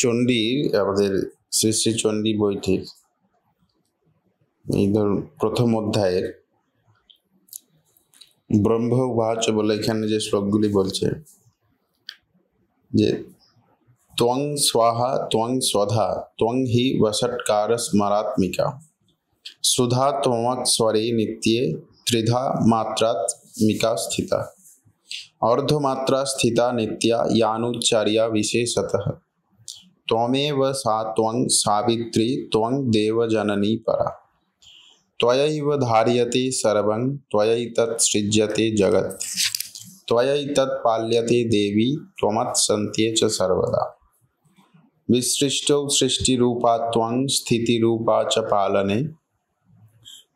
চণ্ডী আমাদের শ্রী শ্রী চণ্ডী বইটির এই ধরুন প্রথম অধ্যায়ের ব্রহ্ম উবাচ বলে এখানে যে শ্লোকগুলি বলছে যে ত্বং স্বাহা ত্বং স্বধা ত্বং হি বষটকার স্মরাত্মিকা সুধা ত্বমস্বরে নিত্যে ত্রিধা মাত্রাত্মিকা স্থিতা অর্ধমাত্রা স্থিতা নিত্যা यानुच्चार्या विशेषतः त्वमेव सा त्वं सावित्री त्वं देवजननी परा त्वयैव धार्यते सर्वं त्वयैतत् सृज्यते जगत् त्वयैतत् पाल्यते देवी त्वमत्सन्त्ये च सर्वदा विसृष्टौ सृष्टिरूपा त्वं स्थितिरूपा च पालने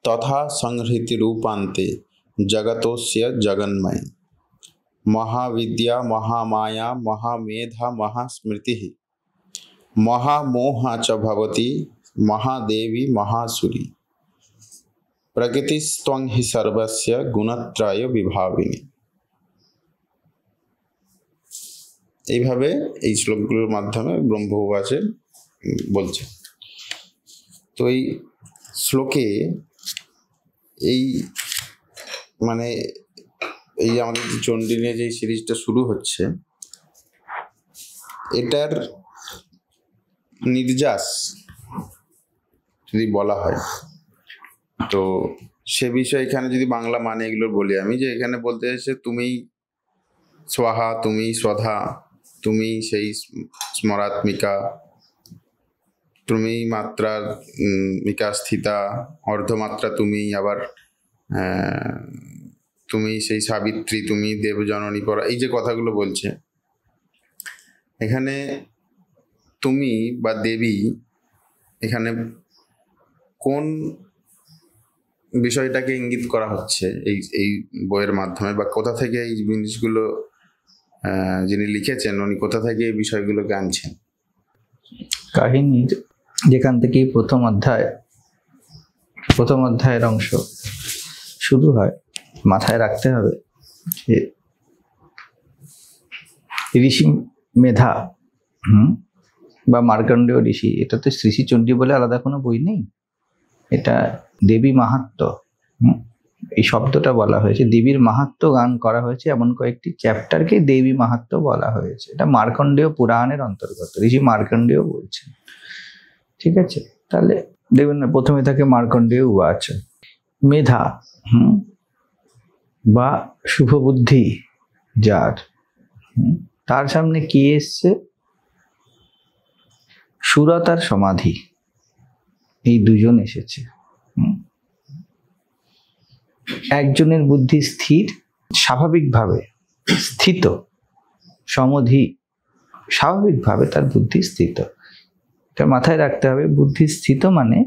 तथा संहृतिरूपान्ते जगतोऽस्य जगन्मये महाविद्या महामाया महामेधा महास्मृतिः महामोहा च भवति महादेवी महासुरी प्रकृतिस्त्वं हि सर्वस्य गुणत्रय विभाविनी। এইভাবে এই শ্লোকগুলোর মাধ্যমে ব্রহ্ম উবাচে বলছে। তো এই শ্লোকে এই মানে এই আমাদের যে চণ্ডী নিয়ে যে সিরিজটা শুরু হচ্ছে এটার নির্যাস যদি বলা হয় তো সে বিষয়ে এখানে যদি বাংলা মানে এগুলো বলি আমি যে এখানে বলতে চাইছে তুমি স্বাহা তুমি স্বধা তুমি সেই স্মরাত্মিকা তুমি মাত্রার মিকা স্থিতা অর্ধমাত্রা তুমি আবার তুমি সেই সাবিত্রী তুমি দেবজননী পরা এই যে কথাগুলো বলছে এখানে তুমি বা দেবী এখানে কোন বিষয়টাকে ইঙ্গিত করা হচ্ছে এই এই বইয়ের মাধ্যমে বা কোথা থেকে এই জিনিসগুলো যিনি লিখেছেন উনি কোথা থেকে এই বিষয়গুলোকে আনছেন? কাহিনীর যেখান থেকে প্রথম অধ্যায়ের অংশ শুরু হয় মাথায় রাখতে হবে যে ঋষি মেধা বা মার্কণ্ডেয় ঋষি, এটা তো শ্রী শ্রী চণ্ডী বলে আলাদা কোনো বই নেই, এটা দেবী মাহাত্ম্য এই শব্দটা বলা হয়েছে, দেবীর মাহাত্ম্য গান করা হয়েছে, এমন কয়েকটি চ্যাপ্টারকে দেবী মাহাত্ম্য বলা হয়েছে। এটা মার্কণ্ডেয় পুরাণের অন্তর্গত, ঋষি মার্কণ্ডেয় বলছেন। ঠিক আছে, তাহলে দেখবেন না প্রথমে থাকে মার্কণ্ডেয় উবাচ, মেধা বা শুভ বুদ্ধি যার, তার সামনে কি এসছে? সুরত আর সমাধি, এই দুজন এসেছে। একজনের বুদ্ধি স্থির, স্বাভাবিকভাবে স্থিত, সমাধি স্বাভাবিকভাবে তার বুদ্ধি স্থিত। এটা মাথায় রাখতে হবে, বুদ্ধি স্থিত মানে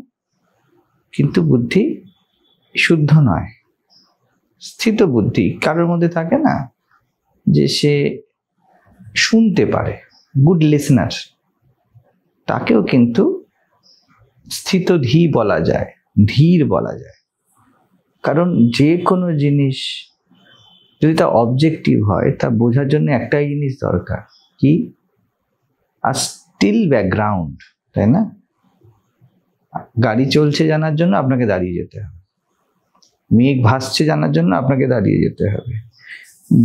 কিন্তু বুদ্ধি শুদ্ধ নয়। স্থিত বুদ্ধি কারোর মধ্যে থাকে না যে সে শুনতে পারে, গুড লিসনার, তাকেও কিন্তু স্থিত ধী বলা যায়, ধীর বলা যায়। কারণ যে কোনো জিনিস যদি তা অবজেক্টিভ হয় তা বোঝার জন্য একটাই জিনিস দরকার, কি? আর স্টিল ব্যাকগ্রাউন্ড, তাই না? গাড়ি চলছে জানার জন্য আপনাকে দাঁড়িয়ে যেতে হবে, মেঘ ভাসছে জানার জন্য আপনাকে দাঁড়িয়ে যেতে হবে,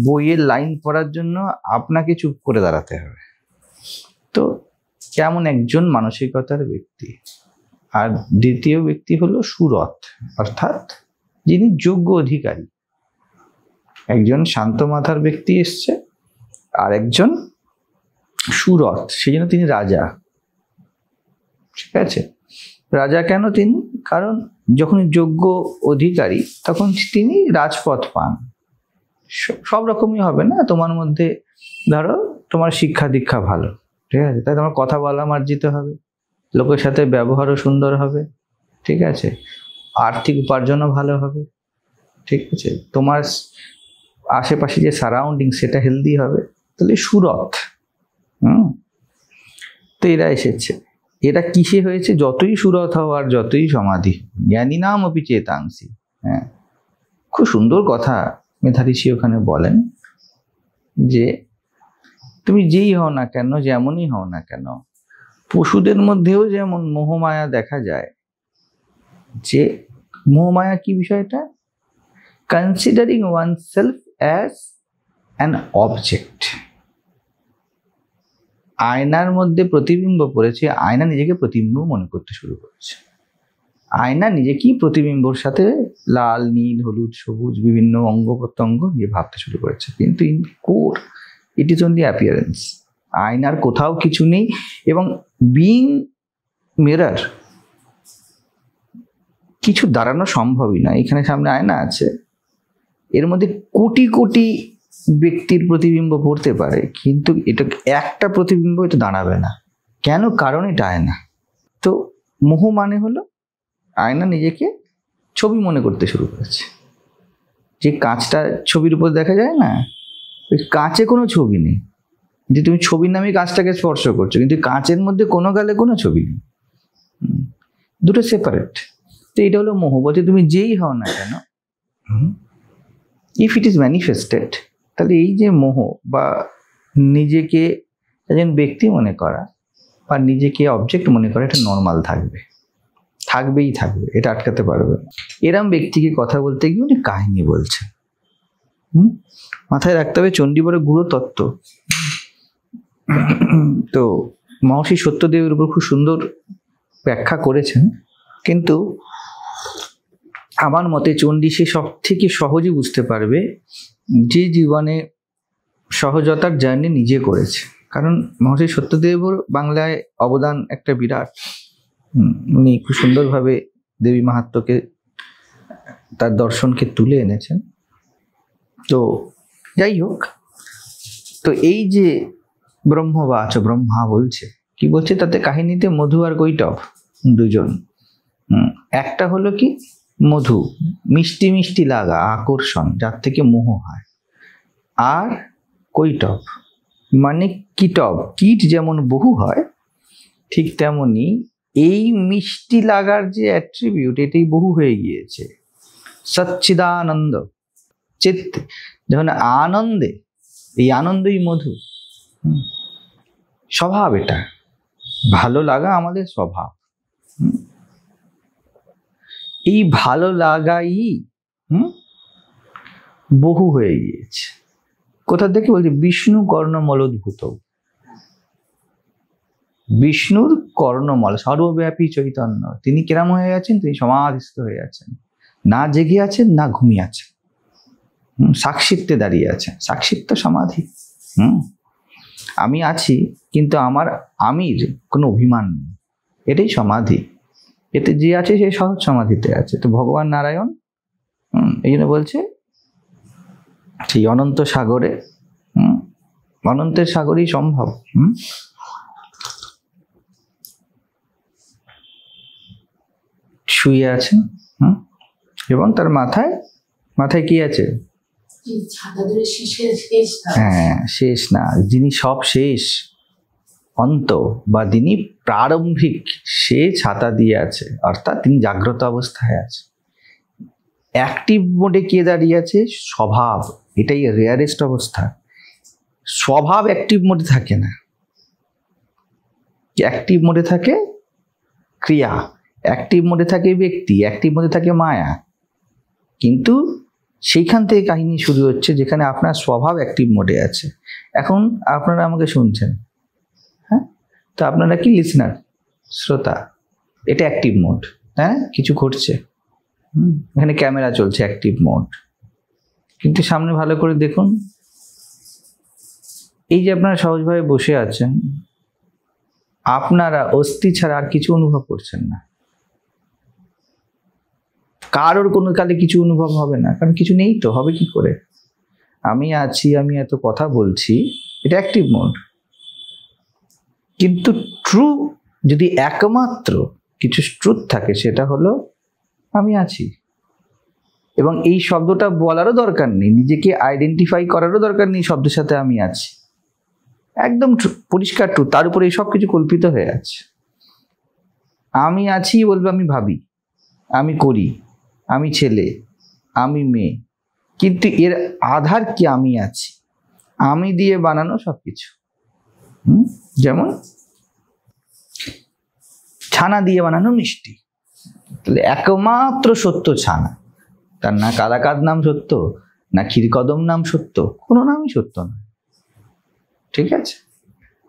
বইয়ের লাইন পড়ার জন্য আপনাকে চুপ করে দাঁড়াতে হবে। তো কেমন একজন মানসিকতার ব্যক্তি। আর দ্বিতীয় ব্যক্তি হলো সুরত, অর্থাৎ যিনি যোগ্য অধিকারী। একজন শান্ত মাথার ব্যক্তি এসছে আর একজন সুরত, সেই জন্য তিনি রাজা। ঠিক আছে, রাজা কেন তিনি? কারণ যখন যোগ্য অধিকারী তখন তিনি রাজপথ পান। সব রকমই হবে না, তোমার মধ্যে ধরো তোমার শিক্ষা দীক্ষা ভালো, ঠিক আছে, তাই তোমার কথা বলা মার্জিত হবে, লোকের সাথে ব্যবহারও সুন্দর হবে, ঠিক আছে, আর্থিক উপার্জনও ভালো হবে, ঠিক আছে, তোমার আশেপাশে যে সারাউন্ডিং সেটা হেলদি হবে, তাহলে সুরত। তো এরা এসেছে, এরা কিসে হয়েছে? যতই সুরত হও আর যতই সমাধি, জ্ঞানী নাম অপি চেতাংসি। হ্যাঁ, খুব সুন্দর কথা মেধা ঋষি ওখানে বলেন যে তুমি যেই হও না কেন, যেমনই হও না কেন, পশুদের মধ্যেও যেমন মোহমায়া দেখা যায়, যে মোহমায়া কি বিষয়টা, considering one self as an object. আয়নার মধ্যে প্রতিবিম্ব পড়েছে, আয়না নিজেকে প্রতিবিম্ব মনে করতে শুরু করেছে। আয়না নিজেকেই প্রতিবিম্বর সাথে লাল, নীল, হলুদ, সবুজ বিভিন্ন অঙ্গ প্রত্যঙ্গ নিয়ে ভাবতে শুরু করেছে, কিন্তু in core it is only appearance. আয়নার কোথাও কিছু নেই, এবং বিইং মিরর কিছু দাঁড়ানো সম্ভবই না। এখানে সামনে আয়না আছে, এর মধ্যে কোটি কোটি ব্যক্তির প্রতিবিম্ব পড়তে পারে, কিন্তু এটা একটা প্রতিবিম্ব এটা দাঁড়াবে না। কেন? কারণ এটা আয়না। তো মোহ মানে হলো আয়না নিজেকে ছবি মনে করতে শুরু করেছে। যে কাঁচটা ছবির উপর দেখা যায় না, ওই কাঁচে কোনো ছবি নেই, যে তুমি ছবির নামে কাঁচটাকে স্পর্শ করছো, কিন্তু কাঁচের মধ্যে কোনো গালে কোনো ছবি নেই, দুটো সেপারেট। তো এটা হলো মোহ। বলছে তুমি যেই হও না কেন, ইফ ইট ইজ ম্যানিফেস্টেড, তাহলে এই যে মোহ বা নিজেকে একজন ব্যক্তি মনে করা বা নিজেকে অবজেক্ট মনে করা, এটা নর্মাল থাকবেই থাকবে, এটা আটকাতে পারবে না। এরম ব্যক্তিকে কথা বলতে গিয়ে উনি কাহিনী বলছেন। মাথায় রাখতে হবে চণ্ডী বড় গুরু তত্ত্ব। তো মহর্ষি সত্যদেবের উপর খুব সুন্দর ব্যাখ্যা করেছেন, কিন্তু আমার মতে চণ্ডী সে সব থেকে সহজে বুঝতে পারবে যে জীবনে সহজতার জার্নি নিজে করেছে। কারণ মহর্ষি সত্যদেবর বাংলায় অবদান একটা বিরাট। উনি খুব সুন্দরভাবে দেবী মাহাত্ম্যকে, তার দর্শনকে তুলে এনেছেন। তো যাই হোক, তো এই যে ব্রহ্মবাচ, ব্রহ্মা বলছে, কি বলছে তাতে কাহিনীতে মধু আর কৈটব দুজন। একটা হলো কি মধু, মিষ্টি মিষ্টি লাগা, আকর্ষণ, যার থেকে মোহ হয়। আর কৈটব মানে কীটব, কীট যেমন বহু হয়, ঠিক তেমনি এই মিষ্টি লাগার যে অ্যাট্রিবিউট, এটাই বহু হয়ে গিয়েছে। সচ্চিদানন্দ চিত্তে, যখন আনন্দে, এই আনন্দই মধু। স্বভাব এটা, ভালো লাগা আমাদের স্বভাব। এই ভালো লাগাই বহু হয়ে গিয়েছে। কোথা থেকে বলছি? বিষ্ণু কর্ণমলোদ্ভূত। বিষ্ণুর কর্ণমল, সর্বব্যাপী চৈতন্য, তিনি কিরম হয়ে আছেন? তিনি সমাধিস্থ হয়ে আছেন, না জেগে আছেন না ঘুমিয়ে আছেন, সাক্ষিত্বে দাঁড়িয়ে আছেন। সাক্ষিত্ব সমাধি। আমি আছি, কিন্তু আমার আমির কোনো অভিমান নেই, এটাই সমাধি। এতে যে আছে সে সহজ সমাধিতে আছে। তো ভগবান নারায়ণ এই জন্য বলছে সেই অনন্ত সাগরে, অনন্তের সাগরেই সম্ভব। শুয়ে আছেন, এবং তার মাথায় কি আছে? হ্যাঁ, শেষ না, যিনি সব শেষ, অন্ত বা যিনি প্রারম্ভিক, সে ছাতা দিয়ে আছে, অর্থাৎ তিনি জাগ্রত অবস্থায় আছে। অ্যাক্টিভ মোডে কে দাঁড়িয়ে আছে? স্বভাব। এটাই রেয়ারেস্ট অবস্থা। স্বভাব অ্যাক্টিভ মোডে থাকে না, অ্যাক্টিভ মোডে থাকে ক্রিয়া, অ্যাক্টিভ মোডে থাকে ব্যক্তি, অ্যাক্টিভ মোডে থাকে মায়া। কিন্তু সেইখান থেকে কাহিনী শুরু হচ্ছে, যেখানে আপনার স্বভাব অ্যাক্টিভ মোডে আছে। এখন আপনারা আমাকে শুনছেন, হ্যাঁ, তো আপনারা কি লিসনার, শ্রোতা, এটা অ্যাক্টিভ মোড। হ্যাঁ, কিছু ঘটছে, এখানে ক্যামেরা চলছে, অ্যাক্টিভ মোড। কিন্তু সামনে ভালো করে দেখুন, এই যে আপনারা সহজভাবে বসে আছেন, আপনারা অস্থি ছাড়া আর কিছু অনুভব করছেন না। কারোর কোনো কালে কিছু অনুভব হবে না, কারণ কিছু নেই তো, হবে কি করে? আমি আছি, আমি এত কথা বলছি, এটা অ্যাক্টিভ মোড। কিন্তু ট্রু যদি একমাত্র কিছু ট্রুথ থাকে, সেটা হলো আমি আছি। এবং এই শব্দটা বলারও দরকার নেই, নিজেকে আইডেন্টিফাই করারও দরকার নেই শব্দের সাথে, আমি আছি। একদম পরিষ্কার ট্রুথ, তার উপরে এই সব কিছু কল্পিত হয়ে আছে। আমি আছি বলবে আমি ভাবি, আমি করি, আমি ছেলে, আমি মেয়ে, কিন্তু এর আধার কি? আমি আছি, আমি দিয়ে বানানো সবকিছু। যেমন ছানা দিয়ে বানানো মিষ্টি। তাহলে একমাত্র সত্য ছানা, তার না কালাকাদ নাম সত্য, না ক্ষীরকদম নাম সত্য, কোনো নামই সত্য না। ঠিক আছে,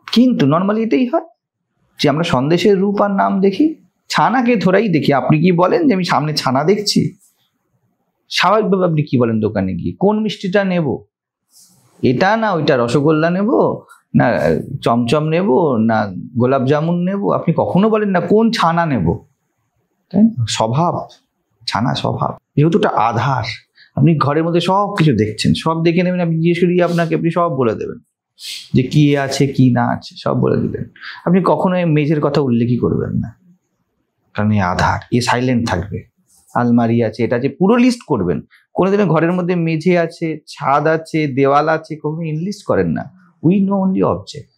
কিন্তু নর্মালি এটাই হয় যে আমরা সন্দেশের রূপ আর নাম দেখি, ছানাকে ধরাই দেখি। আপনি কি বলেন যে আমি সামনে ছানা দেখছি? স্বাভাবিকভাবে আপনি কি বলেন দোকানে গিয়ে, কোন মিষ্টিটা নেব, এটা না ওইটা, রসগোল্লা নেব না চমচম নেব না গোলাপ জামুন নেব? আপনি কখনো বলেন না কোন ছানা নেব, তাই না? স্বভাব, ছানা স্বভাব, যেহেতু ওটা আধার। আপনি ঘরের মধ্যে সব কিছু দেখছেন, সব দেখে নেবেন, আপনি জিজ্ঞেস করি আপনাকে, আপনি সব বলে দেবেন যে কি আছে কি না আছে, সব বলে দিলেন। আপনি কখনো এই মেঝের কথা উল্লেখই করবেন না, কারণ এই আধার, এ সাইলেন্ট থাকবে। আলমারি আছে, এটা আছে, পুরো লিস্ট করবেন। কোনোদিনও ঘরের মধ্যে মেঝে আছে, ছাদ আছে, দেওয়াল আছে, কোনো ইনলিস্ট করেন না। We know only object.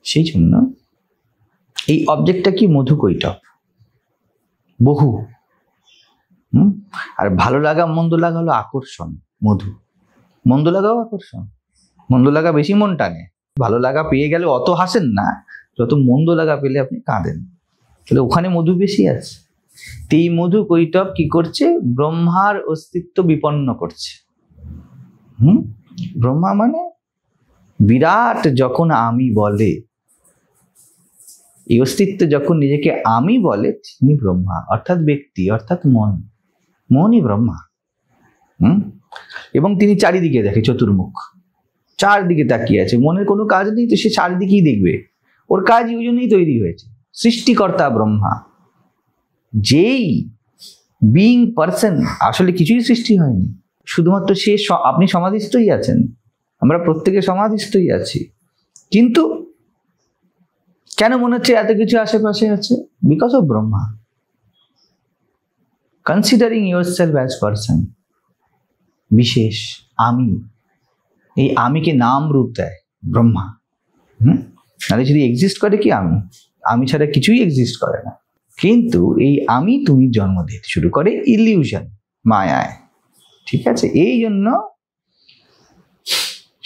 সেই জন্য এই অবজেক্টটা কি? মধু কৈটব, বহু। আর ভালো লাগা মন্দ লাগা হলো আকর্ষণ। মধু, মন্দ লাগাও আকর্ষণ। মন্দ লাগা বেশি মন টানে, ভালো লাগা পেয়ে গেলে অত হাসেন না যত মন্দ লাগা পেলে আপনি কাঁদেন। তাহলে ওখানে মধু বেশি আছে। এই মধু কৈটব কি করছে? ব্রহ্মার অস্তিত্ব বিপন্ন করছে। ব্রহ্মা মানে বিরাট যখন আমি বলে, এই অস্তিত্ব যখন নিজেকে আমি বলে, তিনি ব্রহ্মা, অর্থাৎ ব্যক্তি, অর্থাৎ মন। মনই ব্রহ্মা। এবং তিনি চারিদিকে দেখে, চতুর্মুখ, চারদিকে তাকিয়ে আছে। মনের কোনো কাজ নেই তো সে চারিদিকেই দেখবে। ওর কাজ ওই জন্যই তৈরি হয়েছে। সৃষ্টিকর্তা ব্রহ্মা। যেই বিং পার্সন, আসলে কিছুই সৃষ্টি হয়নি, শুধুমাত্র সে, আপনি সমাধিস্থই আছেন, আমরা প্রত্যেকে সমাধিস্থই আছি। কিন্তু কেন মনে হচ্ছে এত কিছু আশেপাশে আছে? Because of Brahma. Considering yourself as person, বিশেষ আমি। এই আমিকে নাম রূপ দেয় ব্রহ্মা। তাহলে যদি এক্সিস্ট করে কি আমি? আমি ছাড়া কিছুই এক্সিস্ট করে না। কিন্তু এই আমি তুমি জন্ম দিতে শুরু করে ইলিউশন, মায়ায়। ঠিক আছে, এই জন্য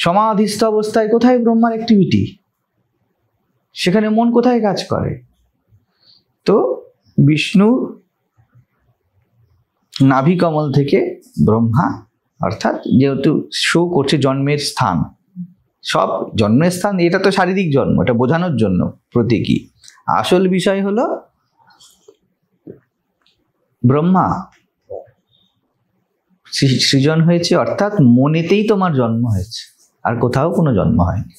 সমাধিস্থ অবস্থায় কোথায় ব্রহ্মার অ্যাক্টিভিটি? সেখানে মন কোথায় কাজ করে? তো বিষ্ণু নাভি কমল থেকে ব্রহ্মা, অর্থাৎ যেহেতু শো করছে জন্মের স্থান, সব জন্মের স্থান, এটা তো শারীরিক জন্ম, এটা বোঝানোর জন্য প্রতীকী। আসল বিষয় হলো ব্রহ্মা সৃজন হয়েছে, অর্থাৎ মনেতেই তোমার জন্ম হয়েছে, আর কোথাও কোনো জন্ম হয়নি।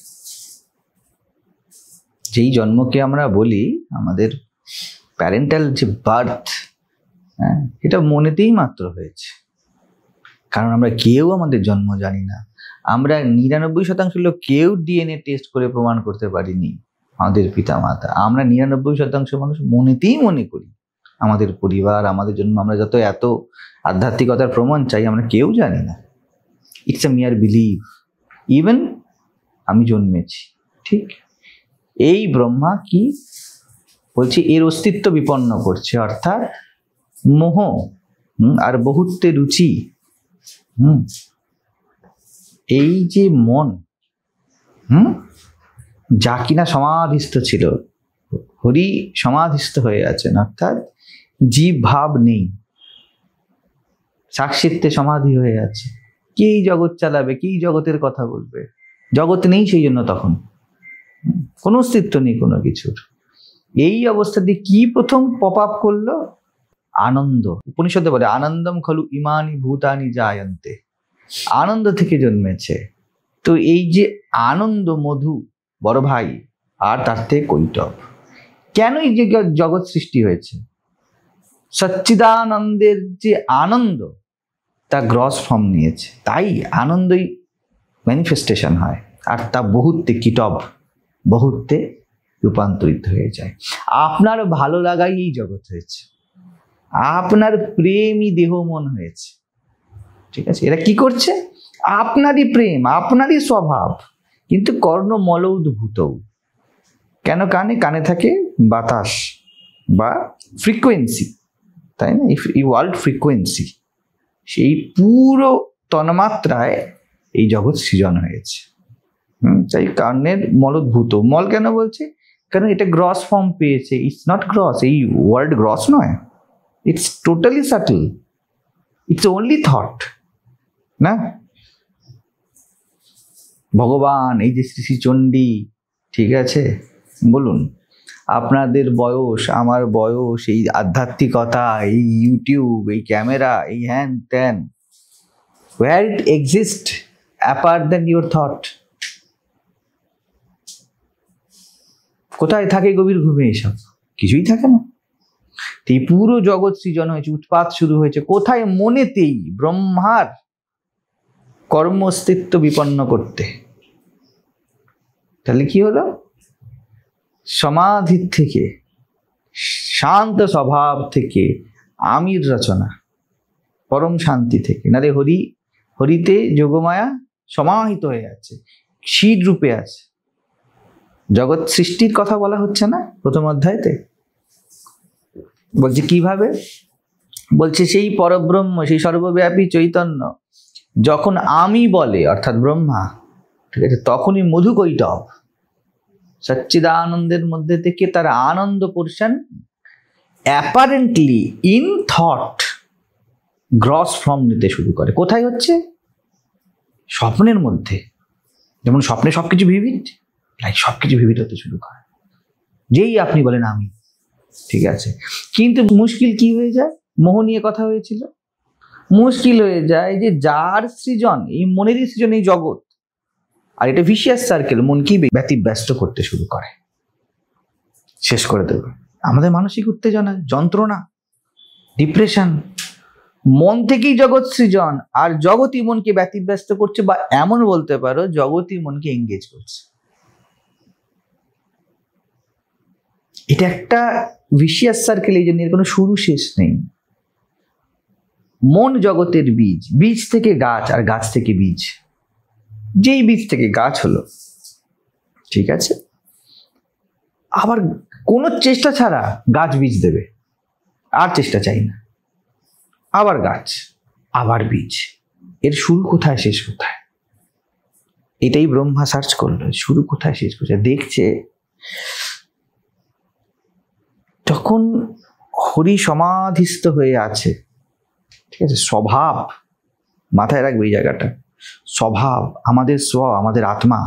যেই জন্মকে আমরা বলি আমাদের প্যারেন্টাল যে বার্থ, হ্যাঁ, এটা মনেতেই মাত্র হয়েছে। কারণ আমরা কেউ আমাদের জন্ম জানি না। আমরা 99% লোক কেউ ডিএনএ টেস্ট করে প্রমাণ করতে পারিনি আমাদের পিতা মাতা। আমরা 99% মানুষ মনেতেই মনে করি আমাদের পরিবার, আমাদের জন্য আমরা যত এত আধ্যাত্মিকতার প্রমাণ চাই, আমরা কেউ জানি না। ইটস এ মিয়ার বিলিভ। ইভেন আমি জন্মেছি, ঠিক। এই ব্রহ্মা কি বলছে? এর অস্তিত্ব বিপন্ন করছে, অর্থাৎ মোহ আর বহুত্বে রুচি। এই যে মন, যা কিনা সমাধিস্থ ছিল, হরি সমাধিস্থ হয়ে আছেন, অর্থাৎ জীব ভাব নেই, সাক্ষিত্বে সমাধি হয়ে আছে। কে জগৎ চালাবে, কি জগতের কথা বলবে? জগৎ নেই, সেই জন্য তখন কোনো অস্তিত্ব নেই কোনো কিছুর। এই অবস্থা দিয়ে কি প্রথম পপ আপ করলো? আনন্দ। উপনিষদে বলে আনন্দম খলু ইমানি ভূতানি জায়ন্তে, আনন্দ থেকে জন্মেছে। তো এই যে আনন্দ, মধু বড় ভাই, আর তার থেকে কৈটব। কেন এই যে জগৎ সৃষ্টি হয়েছে? সচ্চিদানন্দের যে আনন্দ, তা গ্রস ফর্ম নিয়েছে, তাই আনন্দই ম্যানিফেস্টেশন হয়। আর তা বহুত্বে কিটব, বহুত্বে রূপান্তরিত হয়ে যায়। আপনার ভালো লাগাই এই জগৎ হয়েছে, আপনার প্রেমই দেহ মন হয়েছে। ঠিক আছে, এরা কি করছে? আপনারই প্রেম, আপনারই স্বভাব, কিন্তু কর্ণ মল উদ্ভূত। কেন? কানে কানে থাকে বাতাস বা ফ্রিকোয়েন্সি, তাই না? এই ওয়ার্ল্ড ফ্রিকোয়েন্সি, সেই পুরো তন্মাত্রায় এই জগৎ সৃজন হয়েছে। তাই কর্ণের মলোদ্ভূত। মল কেন বলছে? কারণ এটা গ্রস ফর্ম পেয়েছে। ইটস নট গ্রস, এই ওয়ার্ড গ্রস নয়, it's totally subtle, it's only thought না। ভগবান, এই যে শ্রী শ্রী চণ্ডী, ঠিক আছে, বলুন আপনাদের বয়স, আমার বয়স, এই আধ্যাত্মিকতা, এই ইউটিউব, এই ক্যামেরা, এই হ্যান ত্যান, where it exists apart than your thought? কোথায় থাকে গভীর ঘুমে? এসব কিছুই থাকে না। এই পুরো জগৎ সৃজন হয়েছে, উৎপাত শুরু হয়েছে কোথায়? মনেতেই, ব্রহ্মার কর্ম অস্তিত্ব বিপন্ন করতে। তাহলে কি হলো? সমাধির থেকে, শান্ত স্বভাব থেকে, আমির রচনা, পরম শান্তি থেকে, নারে হরিতে যোগমায়া সমাহিত হয়ে আছে, ক্ষীর রূপে আছে। জগৎ সৃষ্টির কথা বলা হচ্ছে না প্রথম অধ্যায়তে? বলছে কিভাবে? বলছে সেই পরব্রহ্ম, সেই সর্বব্যাপী চৈতন্য যখন আমি বলে, অর্থাৎ ব্রহ্মা, ঠিক আছে, তখনই মধুকৈটব সচ্চিদানন্দের মধ্যে থেকে তার আনন্দ portion apparently in thought gross form নিতে শুরু করে। কোথায় হচ্ছে? স্বপ্নের মধ্যে। যেমন স্বপ্নে সবকিছু ভিভিড, লাইক সবকিছু ভিভিড হতে শুরু করে যেই আপনি বলেন আমি, ঠিক আছে। কিন্তু মুশকিল কি হয়ে যায়? মোহ নিয়ে কথা হয়েছিল। মুশকিল হয়ে যায় যে যার সৃজন, এই মনেরই সৃজন এই জগৎ, আর এটা ভিশিয়াস সার্কেল, মনকেই ব্যতিব্যস্ত করতে শুরু করে, শেষ করে দেবে। আমাদের মানসিক উত্তেজনা, যন্ত্রণা, ডিপ্রেশন, মন থেকেই জগৎ সৃজন, আর জগৎই মনকে ব্যতিব্যস্ত করছে, বা এমন বলতে পারো জগৎই মনকে এঙ্গেজ করছে। এটা একটা ভিশিয়াস সার্কেল, এই জন্য এর কোনো শুরু শেষ নেই। মন জগতের বীজ, বীজ থেকে গাছ, আর গাছ থেকে বীজ, যেই বীজ থেকে গাছ হলো, ঠিক আছে। আবার কোনো চেষ্টা ছাড়া গাছ বীজ দেবে, আর চেষ্টা চাই না, আবার গাছ, আবার বীজ। এর শুরু কোথায়, শেষ কোথায়? এটাই ব্রহ্মা সার্চ করলো, শুরু কোথায়, শেষ কোথায়। দেখছে তখন হরি সমাধিস্থ হয়ে আছে, ঠিক আছে। স্বভাব, মাথায় রাখবে এই জায়গাটা, স্বভাব, আমাদের স্ব, আমাদের আত্মা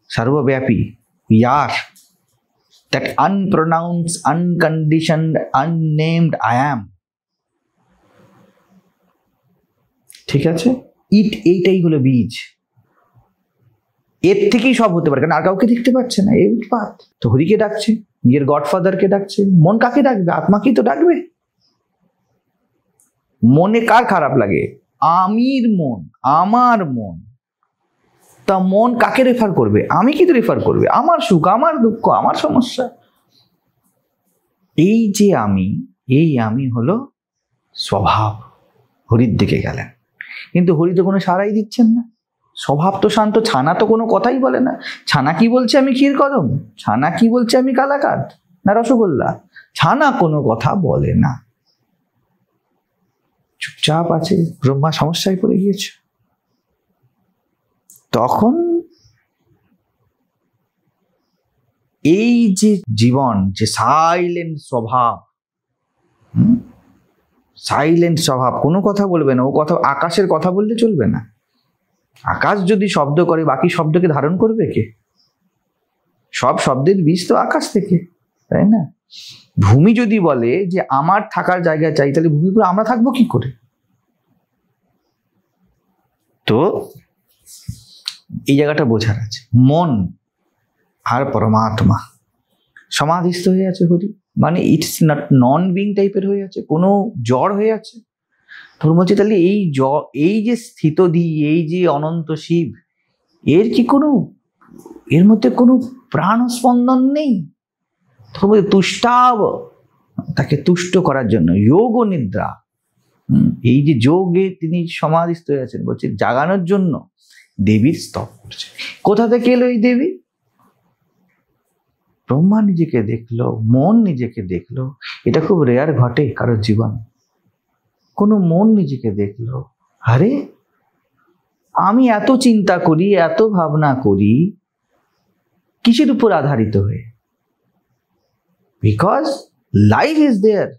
সর্বব্যাপী, we are that unpronounced, unconditioned, unnamed I am, ঠিক আছে। এইটাই হলো বীজ। এর থেকেই সব হতে পারে, কারণ আর কাউকে দেখতে পাচ্ছে না, এই উৎপাত। তো হরিকে ডাকছে, নিজের গডফাদারকে ডাকছে। মন কাকে ডাকবে? আত্মাকেই তো ডাকবে। মনে কার খারাপ লাগে? আমির মন, আমার মন। তা মন কাকে রেফার করবে? আমি কি তো রেফার করবে? আমার সুখ, আমার দুঃখ, আমার সমস্যা। এই যে আমি, এই আমি হলো স্বভাব। হরির দিকে গেলেন, কিন্তু হরি তো কোনো সাড়াই দিচ্ছেন না। স্বভাব তো শান্ত, ছানা তো কোনো কথাই বলে না। ছানা কি বলছে? আমি ক্ষীর কদম। ছানা কি বলছে? আমি কালাকাঁদ না রসগোল্লা। ছানা কোনো কথা বলে না, চুপচাপ আছে। ব্রহ্মা সমস্যায় পড়ে গিয়েছে। তখন এই যে জীবন, যে সাইলেন্ট স্বভাব, সাইলেন্ট স্বভাব, কোনো কথা বলবে না। ও কথা, আকাশের কথা বললে চলবে না। আকাশ যদি শব্দ করে, বাকি শব্দকে ধারণ করবে কে? সব শব্দের বীজ তো আকাশ থেকে, তাই না? ভূমি যদি বলে যে আমার থাকার জায়গা চাই, তাহলে ভূমির উপর আমরা থাকবো কি করে? তো এই জায়গাটা বোঝার আছে। মন আর পরমাত্মা সমাধিস্থ হয়ে আছে হরি, মানে ইটস নট নন বিং টাইপের হয়ে আছে, কোনো জড় হয়ে আছে। তোর বলছে তাহলে এই যে স্থিতধি, এই যে অনন্ত শিব, এর কি কোনো, এর মধ্যে কোনো প্রাণ স্পন্দন নেই? তোর বলছে তুষ্টাব, তাকে তুষ্ট করার জন্য যোগ ও নিদ্রা, এই যে যোগে তিনি সমাধিস্থ হয়ে আছেন, বলছে জাগানোর জন্য দেবীর স্তব করছে। কোথা থেকে এলো এই দেবী? ব্রহ্মা নিজেকে দেখলো, মন নিজেকে দেখলো। এটা খুব রেয়ার ঘটে কারোর জীবন। কোনো মন নিজেকে দেখলো, আরে আমি এত চিন্তা করি, এত ভাবনা করি, কিসের উপর আধারিত হয়ে? বিকজ লাইফ ইজ দেয়ার,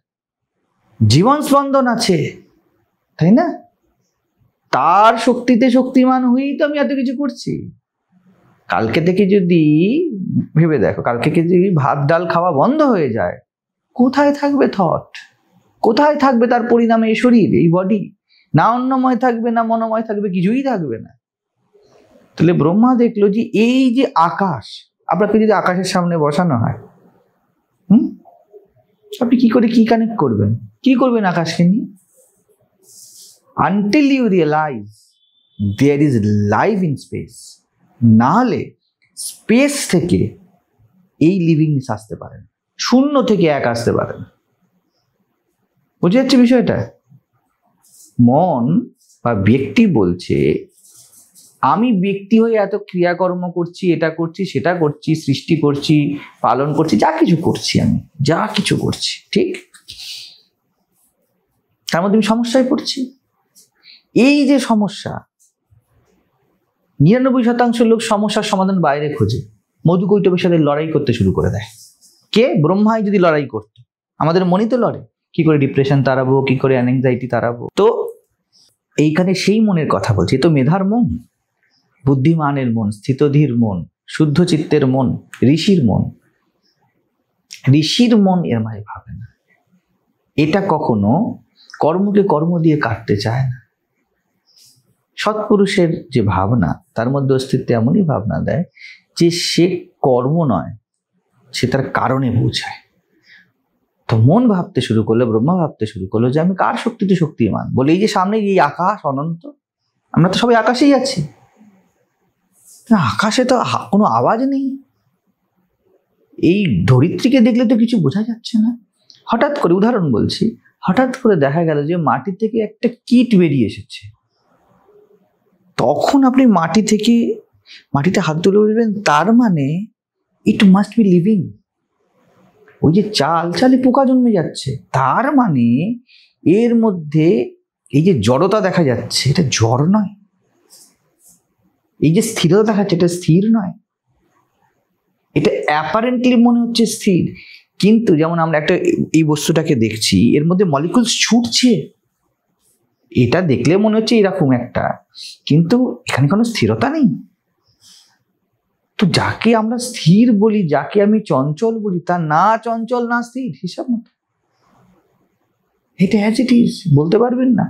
জীবন স্পন্দন আছে, তাই না? তার শক্তিতে শক্তিমান হয়েই তো আমি এত কিছু করছি। কালকে থেকে যদি ভেবে দেখো, কালকে থেকে যদি ভাত ডাল খাওয়া বন্ধ হয়ে যায়, কোথায় থাকবে থট? কোথায় থাকবে তার পরিণামে এই শরীর, এই বডি? না অন্নময় থাকবে, না মনোময় থাকবে, কিছুই থাকবে না। তাহলে ব্রহ্মা দেখলো যে এই যে আকাশ, আপনাকে যদি আকাশের সামনে বসানো হয়, আপনি কি করে কি কানেক্ট করবেন, কি করবেন আকাশকে নিয়ে? Until you realize there is life in space, না হলে স্পেস থেকে এই লিভিংনেস আসতে পারে না, শূন্য থেকে এক আসতে পারে না। বুঝে যাচ্ছে বিষয়টা? মন বা ব্যক্তি বলছে আমি ব্যক্তি হয়ে এত ক্রিয়াকর্ম করছি, এটা করছি, সেটা করছি, সৃষ্টি করছি, পালন করছি, যা কিছু করছি, আমি যা কিছু করছি, ঠিক? তার মধ্যে আমি সমস্যায় পড়ছি। এই যে সমস্যা, 99% লোক সমস্যার সমাধান বাইরে খোঁজে, মধুকৈটবের সাথে লড়াই করতে শুরু করে দেয়। কে? ব্রহ্মাই যদি লড়াই করতো, আমাদের মনই তো লড়ে। কি করে ডিপ্রেশন তাড়াবো, কি করে অ্যাংজাইটি তাড়াবো? তো এইখানে সেই মনের কথা বলছি। তো মেধার মন, বুদ্ধিমানের মন, স্থিতধীর মন, শুদ্ধ চিত্তের মন, ঋষির মন। ঋষির মন এর মাঝে ভাবে না, এটা কখনো কর্মকে কর্ম দিয়ে কাটতে চায় না। সৎপুরুষের যে ভাবনা, তার মধ্যে অস্তিত্বে এমনই ভাবনা দেয় যে সে কর্ম নয়, সে তার কারণে পৌঁছায়। তো মন ভাবতে শুরু করলো, ব্রহ্মা ভাবতে শুরু করলো যে আমি কার শক্তিতে শক্তিমান বলে, এই যে সামনে এই আকাশ অনন্ত, আমরা তো সবাই আকাশেই আছি, আকাশে তো কোনো আওয়াজ নেই, এই ধরিত্রীকে দেখলে তো কিছু বোঝা যাচ্ছে না। হঠাৎ করে, উদাহরণ বলছি, হঠাৎ করে দেখা গেল যে মাটি থেকে একটা কীট বেরিয়ে এসেছে। তখন আপনি মাটিতে হাত তুলে বলবেন, তার মানে ইট মাস্ট বি লিভিং। ওই যে চালে পোকা জন্মে যাচ্ছে, তার মানে এর মধ্যে এই যে জড়তা দেখা যাচ্ছে, এটা জড় নয়। এই যে স্থিরতা দেখাচ্ছে, এটা স্থির নয়। এটা অ্যাপারেন্টলি মনে হচ্ছে স্থির, কিন্তু যেমন আমরা একটা এই বস্তুটাকে দেখছি, এর মধ্যে মলিকুলস ছুটছে, এটা দেখলে মনে হচ্ছে এরকম একটা, কিন্তু এখানে কোনো স্থিরতা নেই। তো যাকে আমরা স্থির বলি, যাকে আমি চঞ্চল বলি, তা না চঞ্চল না স্থির, হিসাব মতো এটা অ্যাজ ইট ইজ, বলতে পারবেন না।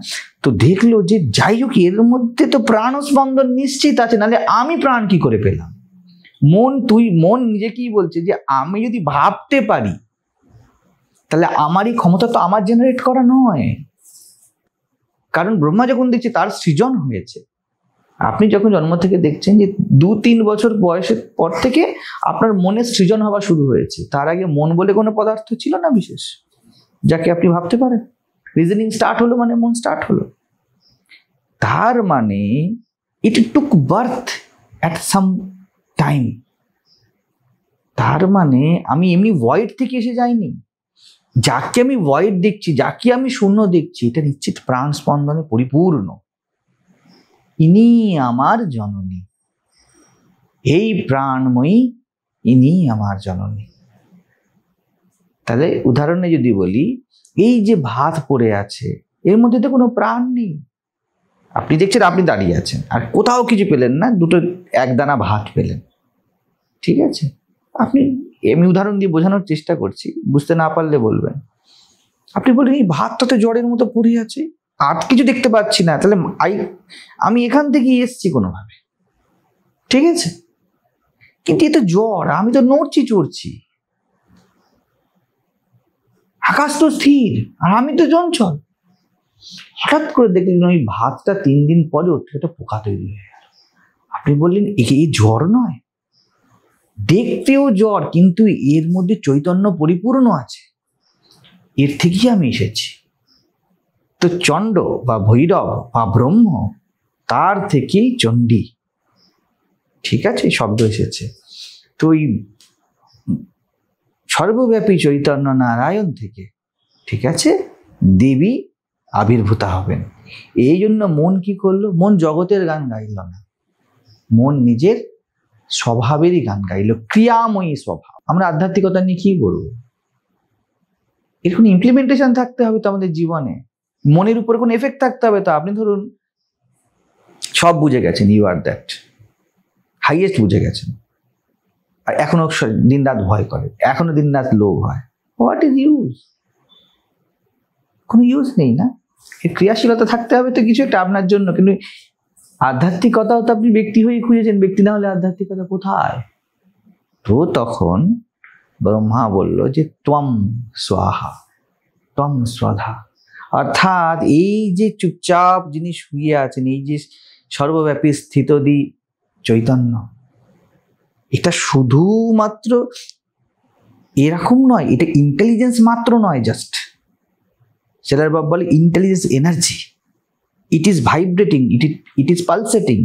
তো দেখলো যে যাই হোক, এর মধ্যে তো প্রাণ স্পন্দন নিশ্চিত আছে, নাহলে আমি প্রাণ কি করে পেলাম? মন নিজে কি বলছে যে আমি যদি ভাবতে পারি, তাহলে আমারই ক্ষমতা তো আমার জেনারেট করা নয়। কারণ ব্রহ্মা যখন দেখছে তার সৃজন হয়েছে, আপনি যখন জন্ম থেকে দেখছেন যে 2-3 বছর বয়সের পর থেকে আপনার মনে সৃজন হওয়া শুরু হয়েছে। তার আগে মন বলে কোনো পদার্থ ছিল না বিশেষ, যাকে আপনি ভাবতে পারেন। রিজনিং স্টার্ট হলো মানে মন স্টার্ট হলো। তার মানে ইট took birth at some time. তার মানে আমি এমনি ভয়েড থেকে এসে যাইনি। যাকে আমি ভয়েড দেখছি, যাকে আমি শূন্য দেখছি, এটা নিশ্চিত প্রাণ স্পন্দনে পরিপূর্ণ। ইনি আমার জননী, এই প্রাণময়ী, ইনি আমার জননী। তাহলে উদাহরণে যদি বলি, এই যে ভাত পড়ে আছে, এর মধ্যে তো কোনো প্রাণ নেই। আপনি দেখছেন আপনি দাঁড়িয়ে আছেন, আর কোথাও কিছু পেলেন না, দুটো একদানা ভাত পেলেন, ঠিক আছে? আমি উদাহরণ দিয়ে বোঝানোর চেষ্টা করছি, বুঝতে না পারলে বলবেন। আপনি বলেন এই ভাতটা তো জড়ের মতো পড়ে আছে, আর কিছু দেখতে পাচ্ছি না, তাহলে আমি এখান থেকে এসছি কোনোভাবে, ঠিক আছে? কিন্তু এ তো জ্বর, আমি তো নড়ছি চড়ছি, আকাশ তো স্থির আর আমি তো চঞ্চল। হঠাৎ করে দেখলেন ওই ভাতটা 3 দিন পরে একটা পোকা তৈরি হয়ে গেল। আপনি বললেন এই জ্বর নয়, দেখতেও জ্বর, কিন্তু এর মধ্যে চৈতন্য পরিপূর্ণ আছে, এর থেকেই আমি এসেছি। তো চণ্ড বা ভৈরব বা ব্রহ্ম, তার থেকেই চণ্ডী, ঠিক আছে, শব্দ এসেছে। তো ওই সর্বব্যাপী চৈতন্য নারায়ণ থেকে, ঠিক আছে, দেবী আবির্ভূতা হবেন। এই জন্য মন কি করলো? মন জগতের গান গাইল না, মন নিজের স্বভাবেরই গান গাইল, ক্রিয়াময়ী স্বভাব। আমরা আধ্যাত্মিকতা নিয়ে কি বলবো? এর কোনো ইমপ্লিমেন্টেশন থাকতে হবে তো আমাদের জীবনে, মনের উপর কোনো এফেক্ট থাকতে হবে তো। আপনি ধরুন সব বুঝে গেছেন, ইউ আর দ্যাট, হাইয়েস্ট বুঝে গেছেন, আর এখনো দিন রাত ভয় করে, এখনো দিন রাত লোভ হয়, হোয়াট ইজ ইউজ? কোনো ইউজ নেই না। এর ক্রিয়াশীলতা থাকতে হবে তো কিছু একটা আপনার জন্য। কিন্তু আধ্যাত্মিকতাও তো আপনি ব্যক্তি হয়ে খুঁজেছেন, ব্যক্তি না হলে আধ্যাত্মিকতা কোথায়? তো তখন ব্রহ্মা বলল যে ত্বম স্বাহা ত্বম স্বধা, অর্থাৎ এই যে চুপচাপ যিনি শুয়ে আছেন, এই যে সর্বব্যাপী স্থিতদি চৈতন্য, এটা শুধুমাত্র এরকম নয়, এটা ইন্টেলিজেন্স মাত্র নয়, জাস্ট সেলার বাব বলে intelligence energy. It is vibrating, it is pulsating,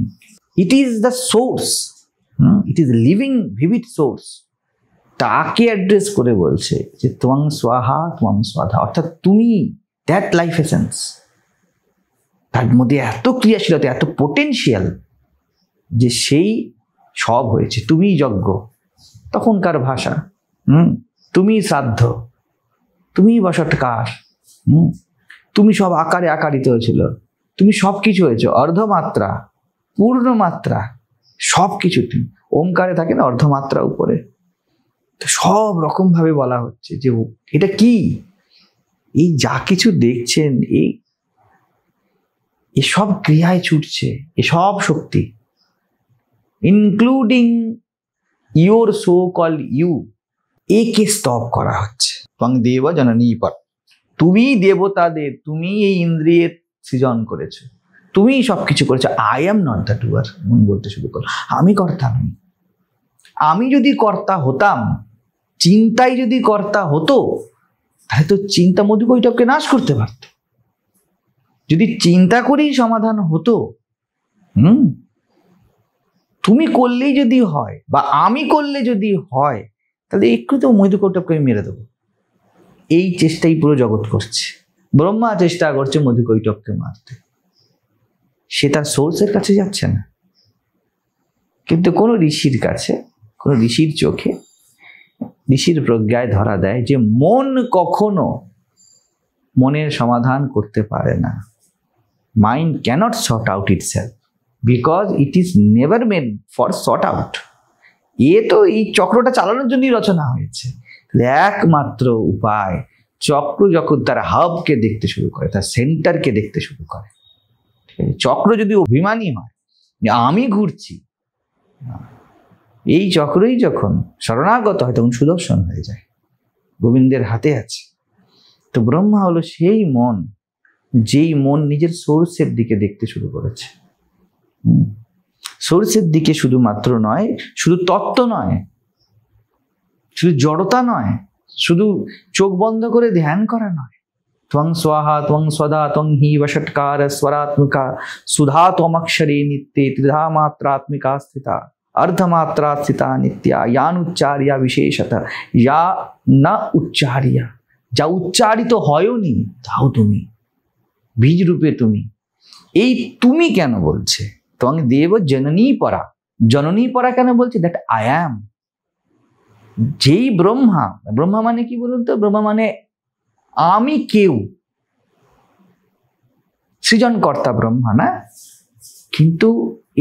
it is the source, it is living vivid source. তাকে অ্যাড্রেস করে বলছে যে ত্বং স্বাহা ত্বং স্বাধা, অর্থাৎ তুমি দ্যাট লাইফ এসেন্স, তার মধ্যে এত ক্রিয়াশীলতা, এত পোটেনশিয়াল যে সেই সব হয়েছে। তুমিই যজ্ঞ, তখনকার ভাষা, তুমি শ্রাদ্ধ, তুমি বসৎকার, তুমি সব আকারে আকারিত হয়েছিল, তুমি সব কিছু হয়েছে, অর্ধমাত্রা, পূর্ণমাত্রা, সব কিছু তুমি। ওমকারে থাকে না অর্ধমাত্রা উপরে, তো সব রকম ভাবে বলা হচ্ছে যে এটা কি, এই যা কিছু দেখছেন, এই সব ক্রিয়ায় ছুটছে, এসব শক্তি, including your so call you, একে স্তব করা হচ্ছে। ত্বং দেব জননী পর, তুমি দেবতাদের, তুমি এই ইন্দ্রিয়ের সৃজন করেছো, তুমি সবকিছু করেছো। আই এম নট দ্য ডুয়ার, মন বলতে শুরু করো, আমি কর্তা নই। আমি যদি কর্তা হতাম, চিন্তাই যদি কর্তা হতো, তাহলে তো চিন্তা মধুকৈটবকে নাশ করতে পারত। যদি চিন্তা করেই সমাধান হতো, তুমি করলেই যদি হয় বা আমি করলে যদি হয়, তাহলে একটু তো মধুকৈটবকে আমি মেরে দেবো। এই চেষ্টাই পুরো জগৎ করছে। ব্রহ্মা চেষ্টা করছে মধুকৈটবকে মারতে, সে তার সোর্সের কাছে যাচ্ছে না। কিন্তু কোনো ঋষির কাছে, কোনো ঋষির চোখে, ঋষির প্রজ্ঞায় ধরা দেয় যে মন কখনো মনের সমাধান করতে পারে না। Mind cannot sort out itself because it is never made for sort out. এ তো এই চক্রটা চালানোর জন্যই রচনা হয়েছে। একমাত্র উপায়, চক্র যখন তার হাবকে দেখতে শুরু করে, তার সেন্টারকে দেখতে শুরু করে, চক্র যদি অভিমানী হয় যে আমি ঘুরছি, এই চক্রই যখন শরণাগত হয় তখন সুদর্শন হয়ে যায়, গোবিন্দের হাতে আছে। তো ব্রহ্মা হলো সেই মন, যেই মন নিজের সোর্সের দিকে দেখতে শুরু করেছে। সোর্সের দিকে শুধুমাত্র নয়, শুধু তত্ত্ব নয়, শুধু জড়তা নয়, শুধু চোখ বন্ধ করে ধ্যান করা নয়। ত্বং স্বাহা ত্বং স্বধা ত্বং হি বষটকার স্বরাত্মিকা সুধা ত্বমক্ষরে নিত্যে ত্রিধা মাত্রাত্মিকা স্থিতা अर्धमात्रा स्थिता नित्या यानुच्चार्या विशेषतः या न उच्चार्या, যা উচ্চারিত হয়নি তাও তুমি, বীজ রূপে তুমি। এই তুমি কেন বলছে? ত্বং দেব জননী পরা, জননী পরা কেন বলছে? That I am. যেই ব্রহ্মা, ব্রহ্মা মানে কি বলুন তো? ব্রহ্মা মানে আমি কেউ, সৃজনকর্তা ব্রহ্মা না? কিন্তু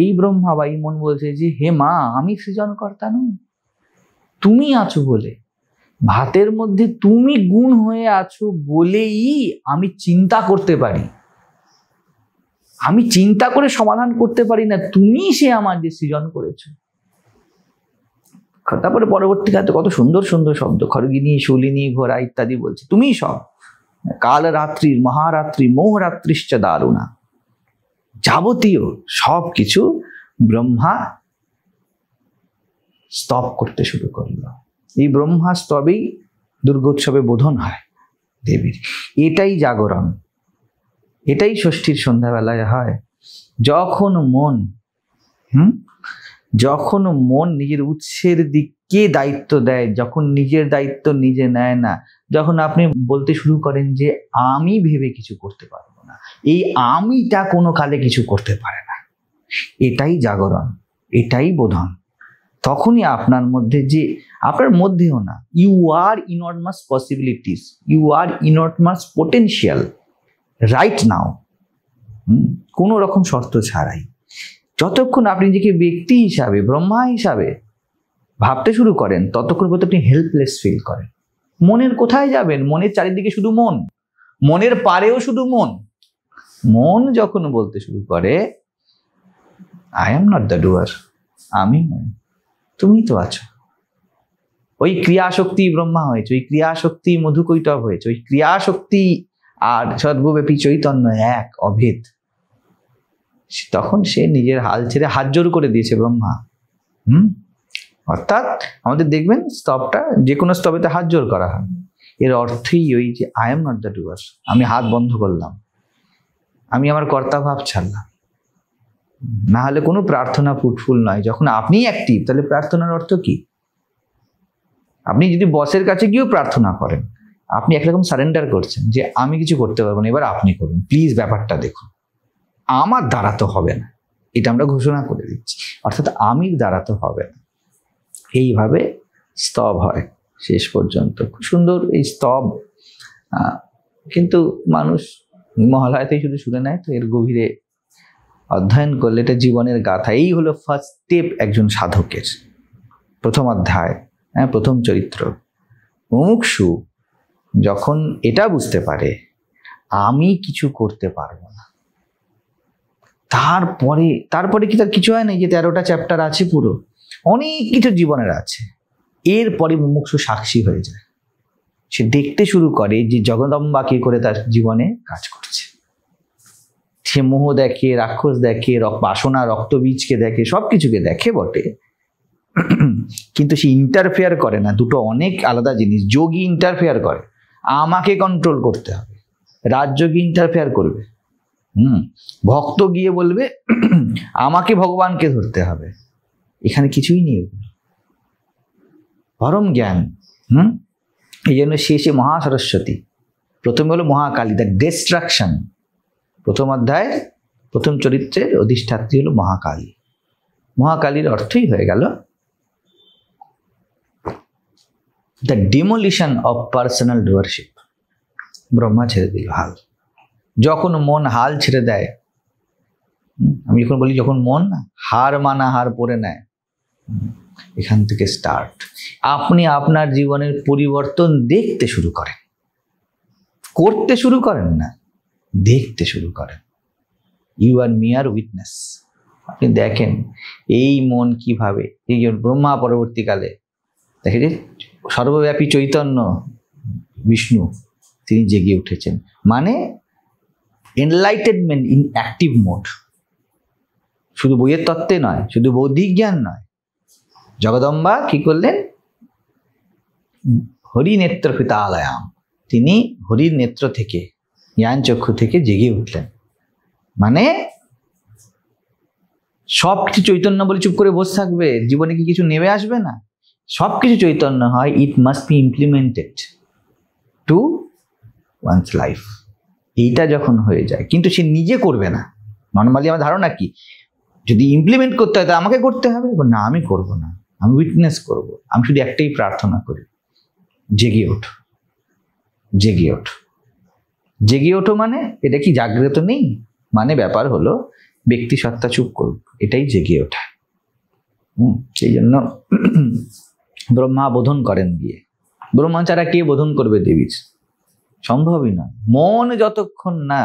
এই ব্রহ্মা বা এই মন বলছে যে হে মা, আমি সৃজনকর্তা নই, তুমি আছো বলে, ভাতের মধ্যে তুমি গুণ হয়ে আছো বলেই আমি চিন্তা করতে পারি। আমি চিন্তা করে সমাধান করতে পারি না, তুমি সে আমার যে সৃজন করেছো। তারপরে পরবর্তীকালে কত সুন্দর সুন্দর শব্দ, খড়গিনী, শূলিনী, ঘোড়া ইত্যাদি বলছে তুমি সব। কাল রাত্রির মহারাত্রি মোহরাত্রিশ্চ দারুণা, যাবতীয় সব কিছু ব্রহ্মা স্তব করতে শুরু করলো। এই ব্রহ্মা স্তবেই দুর্গোৎসবে বোধন হয় দেবীর। এটাই জাগরণ, এটাই ষষ্ঠীর সন্ধ্যাবেলায় হয়। যখন মন নিজের উৎসের দিকে দায়িত্ব দেয়, যখন নিজের দায়িত্ব নিজে নেয় না, যখন আপনি বলতে শুরু করেন যে আমি ভেবে কিছু করতে পারবো না, এই আমিটা কোনো কালে কিছু করতে পারে না, এটাই জাগরণ, এটাই বোধন। তখনই আপনার মধ্যে যে আপনার মধ্যেও না। You are enormous possibilities, you are enormous potential right now, কোনো রকম শর্ত ছাড়াই। যতক্ষণ আপনি নিজেকে ব্যক্তি হিসাবে, ব্রহ্মা হিসাবে ভাবতে শুরু করেন, ততক্ষণ পর্যন্ত আপনি হেল্পলেস ফিল করেন। মনের কোথায় যাবেন? মনের চারিদিকে শুধু মন, মনের পারেও শুধু মন। মন যখন বলতে শুরু করে আই এম নট দ্য ডুয়ার, আমি নই, তুমি তো আছো। ওই ক্রিয়াশক্তি ব্রহ্মা হয়েছে, ওই ক্রিয়াশক্তি মধুকৈটব হয়েছে, ওই ক্রিয়াশক্তি আর সর্বব্যাপী চৈতন্য এক, অভেদ। তখন সে নিজের হাল ছেড়ে হাত জোর করে দিয়েছে ব্রহ্মা। অর্থাৎ আমাদের দেখবেন স্তবটা, যে কোনো স্তবেতে হাত জোর করা হয়, এর অর্থই ওই যে আই এম নট দ্য ডুয়ার, আমি হাত বন্ধ করলাম, আমি আমার কর্তা ভাব ছাড়লাম। না হলে কোনো প্রার্থনা ফ্রুটফুল নয়। যখন আপনি অ্যাক্টিভ, তাহলে প্রার্থনার অর্থ কি? আপনি যদি বসের কাছে গিয়েও প্রার্থনা করেন, আপনি একরকম সারেন্ডার করছেন যে আমি কিছু করতে পারবো না, এবার আপনি করুন প্লিজ, ব্যাপারটা দেখুন, আমার দ্বারা তো হবে না, এটা আমরা ঘোষণা করে দিচ্ছি। অর্থাৎ আমির দ্বারা তো হবে না। এইভাবে স্তব হয় শেষ পর্যন্ত। খুব সুন্দর এই স্তব, কিন্তু মানুষ মহালয়াতেই শুধু শুনে নেয়, তো এর গভীরে অধ্যয়ন করলে এটা জীবনের গাথা। এই হলো ফার্স্ট স্টেপ একজন সাধকের, প্রথম অধ্যায়, প্রথম চরিত্র। মুমুক্ষু যখন এটা বুঝতে পারে আমি কিছু করতে পারবো না, তারপরে কি তার কিছু হয় না? যে 13টা চ্যাপ্টার আছে, পুরো অনেক কিছু জীবনের আছে। এরপরে মুমুক্ষু সাক্ষী হয়ে যায়, সে দেখতে শুরু করে যে জগদম্বা কি করে তার জীবনে কাজ করছে। সে মোহ দেখে, রাক্ষস দেখে, বাসনা রক্তবীজকে দেখে, সবকিছুকে দেখে বটে, কিন্তু সে ইন্টারফেয়ার করে না। দুটো অনেক আলাদা জিনিস। যোগী ইন্টারফেয়ার করে, আমাকে কন্ট্রোল করতে হবে। রাজযোগী ইন্টারফেয়ার করবে, ভক্ত গিয়ে বলবে আমাকে ভগবানকে ধরতে হবে। এখানে কিছুই নেই, পরম জ্ঞান। এই জন্য শেষে মহাসরস্বতী, প্রথমে হলো মহাকালী, দ্য ডিস্ট্রাকশন। প্রথম অধ্যায় প্রথম চরিত্রের অধিষ্ঠাত্রী হলো মহাকালী। মহাকালীর অর্থই হয়ে গেল the demolition of personal doership. Brahma ছেড়ে দিল হাল। যখন মন হাল ছেড়ে দেয়, আমি যখন বলি যখন মন হার মানা হার পরে নেয়, এখান থেকে স্টার্ট। আপনি আপনার জীবনের পরিবর্তন দেখতে শুরু করেন, করতে শুরু করেন না, দেখতে শুরু করেন। ইউ আর মিয়ার উইটনেস। আপনি দেখেন এই মন কিভাবে, এই ব্রহ্মা পরবর্তীকালে দেখে যে সর্বব্যাপী চৈতন্য বিষ্ণু তিনি জেগে উঠেছেন, মানে এনলাইটেনমেন্ট ইন অ্যাক্টিভ মোড। শুধু বইয়ের তত্ত্বে নয়, শুধু বৌদ্ধিক জ্ঞান নয়, জগদম্বা কি করলেন? হরি নেত্র কৃতালয়াম, তিনি হরির নেত্র থেকে, জ্ঞান চক্ষু থেকে জেগে উঠলেন। মানে সব কিছু চৈতন্য বলে চুপ করে বসে থাকবে, জীবনে কি কিছু নেমে আসবে না? সব কিছু চৈতন্য হয়, it must be implemented to one's life. এইটা যখন হয়ে যায়, কিন্তু সে নিজে করবে না। নর্মালি আমার ধারণা কি, যদি ইমপ্লিমেন্ট করতে হয় তা আমাকে করতে হবে, না আমি করব না, আমি উইটনেস করব। আমি শুধু একটাই প্রার্থনা করি, জেগে ওঠো, জেগে ওঠো। জেগে ওঠো মানে এটা কি জাগ্রত নেই? মানে ব্যাপার হলো ব্যক্তি সত্তা চুপ করুক, এটাই জেগে ওঠা। সেই জন্য ব্রহ্মা বোধন করেন গিয়ে। ব্রহ্মা ছাড়া কে বোধন করবে দেবীর? সম্ভবই নয়। মন যতক্ষণ না,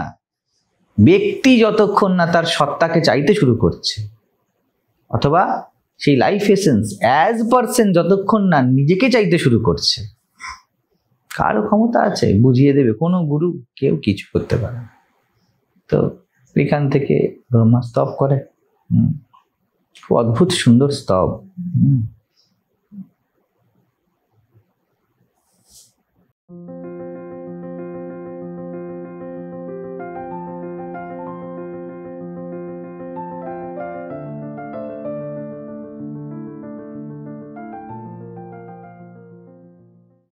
ব্যক্তি যতক্ষণ না তার সত্তাকে চাইতে শুরু করছে, অথবা সেই লাইফ এসেন্স অ্যাজ পারসন যতক্ষণ না নিজেকে চাইতে শুরু করছে, কারো ক্ষমতা আছে বুঝিয়ে দেবে? কোনো গুরু কেউ কিছু করতে পারে না। তো এখান থেকে ব্রহ্মা স্তব করে, খুব অদ্ভুত সুন্দর স্তব।